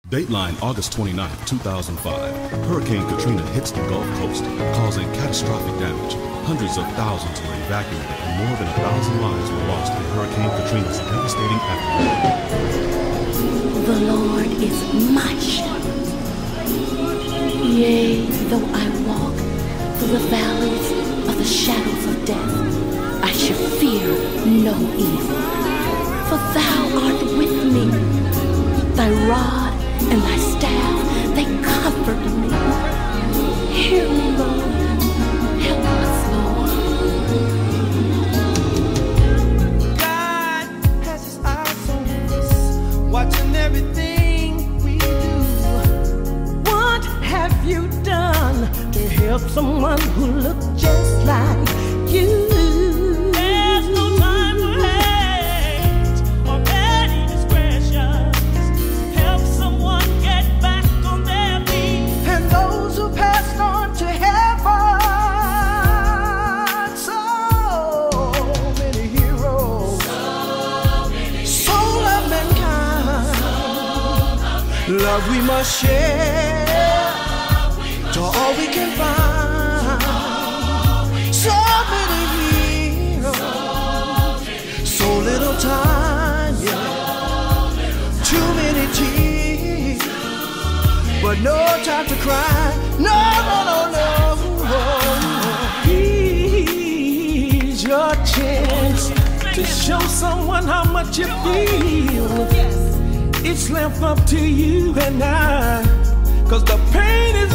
Dateline August 29, 2005. Hurricane Katrina hits the Gulf Coast, causing catastrophic damage. Hundreds of thousands were evacuated and more than 1,000 lives were lost in Hurricane Katrina's devastating aftermath. The Lord is my shepherd. Yea, though I walk through the valleys of the shadows of death, I shall fear no evil. For thou art with me. Thy rod and thy staff, they comfort me. Hear me, Lord. Help us, Lord. God has his eyes on us, watching everything we do. What have you done to help someone who looks just like you? There's no time for hate or petty discretions. Help someone get back on their feet. And those who passed on to heaven. So many heroes. Soul of mankind. Love we must share. To all we can find. So many heroes. So little time. Yeah. Too many tears. But no time to cry. No, no, no, no. Here's your chance to show someone how much you feel. It's left up to you and I, 'cause the pain is